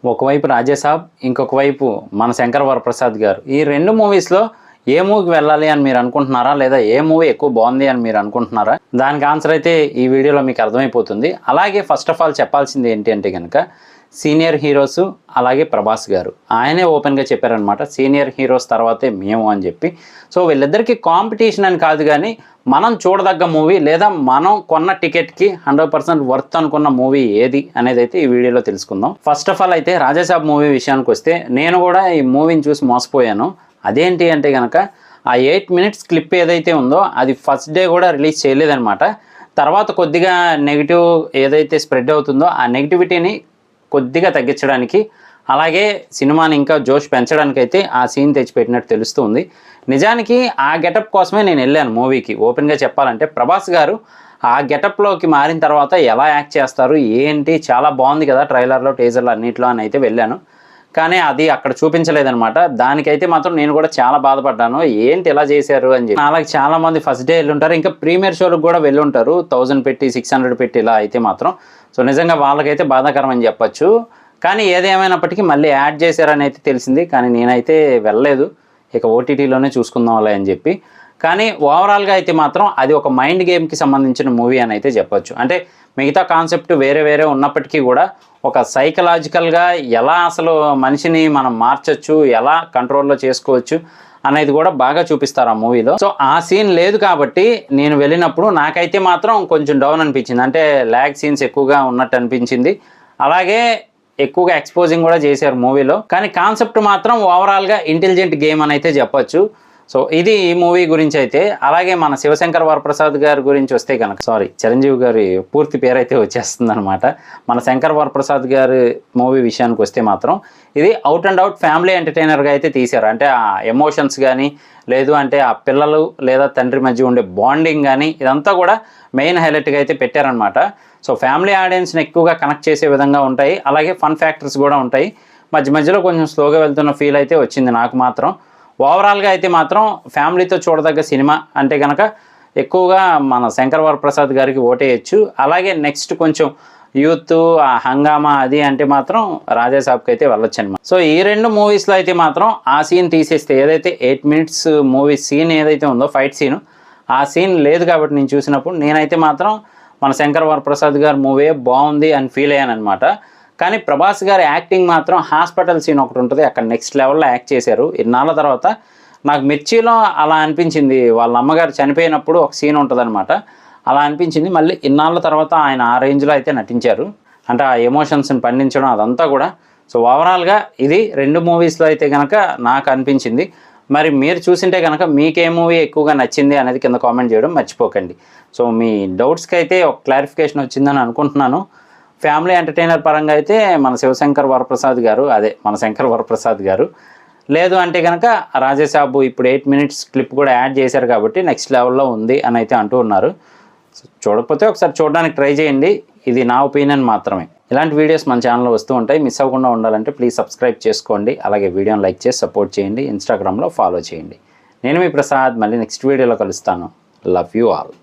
ఒకవైపు రాజాసాబ్, ఇంకొక వైపు మన శంకర్ వరప్రసాద్ గారు. ఈ రెండు మూవీస్లో ఏ మూవీకి వెళ్ళాలి అని మీరు అనుకుంటున్నారా, లేదా ఏ మూవీ ఎక్కువ బాగుంది అని మీరు అనుకుంటున్నారా? దానికి ఆన్సర్ అయితే ఈ వీడియోలో మీకు అర్థమైపోతుంది. అలాగే ఫస్ట్ ఆఫ్ ఆల్ చెప్పాల్సింది ఏంటి అంటే కనుక సీనియర్ హీరోస్, అలాగే ప్రభాస్ గారు ఆయనే ఓపెన్గా చెప్పారనమాట, సీనియర్ హీరోస్ తర్వాతే మేము అని చెప్పి. సో వీళ్ళిద్దరికీ కాంపిటీషన్ అని కాదు, కానీ మనం చూడదగ్గ మూవీ లేదా మనం కొన్న టికెట్కి 100% వర్త్ అనుకున్న మూవీ ఏది అనేది అయితే ఈ వీడియోలో తెలుసుకుందాం. ఫస్ట్ ఆఫ్ ఆల్ అయితే రాజాసాబ్ మూవీ విషయానికి వస్తే నేను కూడా ఈ మూవీని చూసి మోసపోయాను. అదేంటి అంటే కనుక ఆ 8 minutes క్లిప్ ఏదైతే ఉందో అది ఫస్ట్ డే కూడా రిలీజ్ చేయలేదన్నమాట. తర్వాత కొద్దిగా నెగిటివ్ ఏదైతే స్ప్రెడ్ అవుతుందో ఆ నెగిటివిటీని కొద్దిగా తగ్గించడానికి, అలాగే సినిమాని ఇంకా జోష్ పెంచడానికి అయితే ఆ సీన్ తెచ్చిపెట్టినట్టు తెలుస్తుంది. నిజానికి ఆ గెటప్ కోసమే నేను వెళ్ళాను మూవీకి. ఓపెన్గా చెప్పాలంటే ప్రభాస్ గారు ఆ గెటప్లోకి మారిన తర్వాత ఎలా యాక్ట్ చేస్తారు ఏంటి, చాలా బాగుంది కదా ట్రైలర్లో, టీజర్లో అన్నింటిలో అని అయితే వెళ్ళాను. కానీ అది అక్కడ చూపించలేదనమాట. దానికైతే మాత్రం నేను కూడా చాలా బాధపడ్డాను, ఏంటి ఇలా చేశారు అని చెప్పి. అలాగే చాలామంది ఫస్ట్ డే వెళ్ళుంటారు, ఇంకా ప్రీమియర్ షోలకు కూడా వెళ్ళుంటారు 1000 పెట్టి 600 పెట్టి ఇలా అయితే మాత్రం. సో నిజంగా వాళ్ళకైతే బాధాకరం అని చెప్పచ్చు. కానీ ఏదేమైనప్పటికీ మళ్ళీ యాడ్ చేశారని అయితే తెలిసింది, కానీ నేనైతే వెళ్ళలేదు, ఇక ఓటీటీలోనే చూసుకుందాం అలా అని చెప్పి. కానీ ఓవరాల్గా అయితే మాత్రం అది ఒక మైండ్ గేమ్కి సంబంధించిన మూవీ అని అయితే చెప్పొచ్చు. అంటే మిగతా కాన్సెప్ట్ వేరే వేరే ఉన్నప్పటికీ కూడా ఒక సైకలాజికల్గా ఎలా అసలు మనిషిని మనం మార్చచ్చు, ఎలా కంట్రోల్లో చేసుకోవచ్చు అనేది కూడా బాగా చూపిస్తారు ఆ మూవీలో. సో ఆ సీన్ లేదు కాబట్టి నేను వెళ్ళినప్పుడు నాకైతే మాత్రం కొంచెం డౌన్ అనిపించింది, అంటే ల్యాగ్ సీన్స్ ఎక్కువగా ఉన్నట్టు అనిపించింది. అలాగే ఎక్కువగా ఎక్స్పోజింగ్ కూడా చేశారు మూవీలో. కానీ కాన్సెప్ట్ మాత్రం ఓవరాల్గా ఇంటెలిజెంట్ గేమ్ అని అయితే చెప్పొచ్చు. సో ఇది ఈ మూవీ గురించి అయితే. అలాగే మన శివశంకర్ వరప్రసాద్ గారి గురించి వస్తే కనుక, చిరంజీవి గారి పూర్తి పేరు అయితే వచ్చేస్తుంది అనమాట. మన శంకర్ వరప్రసాద్ గారి మూవీ విషయానికి వస్తే మాత్రం ఇది అవుట్ అండ్ అవుట్ ఫ్యామిలీ ఎంటర్టైనర్గా అయితే తీశారు. అంటే ఆ ఎమోషన్స్ కానీ, లేదు అంటే ఆ పిల్లలు లేదా తండ్రి మధ్య ఉండే బాండింగ్ కానీ, ఇదంతా కూడా మెయిన్ హైలైట్గా అయితే పెట్టారనమాట. సో ఫ్యామిలీ ఆడియన్స్ని ఎక్కువగా కనెక్ట్ చేసే విధంగా ఉంటాయి. అలాగే ఫన్ ఫ్యాక్టర్స్ కూడా ఉంటాయి. మధ్య మధ్యలో కొంచెం స్లోగా వెళ్తున్న ఫీల్ అయితే వచ్చింది నాకు మాత్రం. ఓవరాల్గా అయితే మాత్రం ఫ్యామిలీతో చూడదగ్గ సినిమా అంటే కనుక ఎక్కువగా మన శంకర్ వరప్రసాద్ గారికి ఓటేయచ్చు. అలాగే నెక్స్ట్ కొంచెం యూత్ ఆ హంగామా అది అంటే మాత్రం రాజాసాబ్కి అయితే వెళ్ళొచ్చు అనమాట. సో ఈ రెండు మూవీస్లో అయితే మాత్రం ఆ సీన్ తీసేస్తే, ఏదైతే 8 minutes మూవీ సీన్ ఏదైతే ఉందో ఫైట్ సీను, ఆ సీన్ లేదు కాబట్టి నేను చూసినప్పుడు నేనైతే మాత్రం మన శంకర్ వరప్రసాద్ గారి మూవీ బాగుంది అని ఫీల్ అయ్యాను అనమాట. కానీ ప్రభాస్ గారి యాక్టింగ్ మాత్రం హాస్పిటల్ సీన్ ఒకటి ఉంటుంది, అక్కడ నెక్స్ట్ లెవెల్లో యాక్ట్ చేశారు. ఇన్నాళ్ళ తర్వాత నాకు మిర్చిలో అలా అనిపించింది, వాళ్ళ అమ్మగారు చనిపోయినప్పుడు ఒక సీన్ ఉంటుంది అనమాట, అలా అనిపించింది. మళ్ళీ ఇన్నాళ్ళ తర్వాత ఆయన ఆ రేంజ్లో అయితే నటించారు, అంటే ఆ ఎమోషన్స్ని పండించడం అదంతా కూడా. సో ఓవరాల్గా ఇది రెండు మూవీస్లో అయితే కనుక నాకు అనిపించింది. మరి మీరు చూసింటే కనుక మీకే మూవీ ఎక్కువగా నచ్చింది అనేది కింద కామెంట్ చేయడం మర్చిపోకండి. సో మీ డౌట్స్కి అయితే ఒక క్లారిఫికేషన్ వచ్చిందని అనుకుంటున్నాను. ఫ్యామిలీ ఎంటర్టైనర్ పరంగా అయితే మన శివశంకర్ వరప్రసాద్ గారు, అదే మన శంకర్ వరప్రసాద్ గారు. లేదు అంటే కనుక రాజాసాబు ఇప్పుడు 8 minutes క్లిప్ కూడా యాడ్ చేశారు కాబట్టి నెక్స్ట్ లెవెల్లో ఉంది అని అయితే అంటూ ఉన్నారు. చూడకపోతే ఒకసారి చూడడానికి ట్రై చేయండి, ఇది నా ఒపీనియన్ మాత్రమే. ఇలాంటి వీడియోస్ మన ఛానల్లో వస్తూ ఉంటాయి, మిస్ అవ్వకుండా ఉండాలంటే ప్లీజ్ సబ్స్క్రైబ్ చేసుకోండి. అలాగే వీడియోని లైక్ చేసి సపోర్ట్ చేయండి, ఇన్స్టాగ్రామ్లో ఫాలో చేయండి. నేను మీ ప్రసాద్, మళ్ళీ నెక్స్ట్ వీడియోలో కలుస్తాను. Love you all.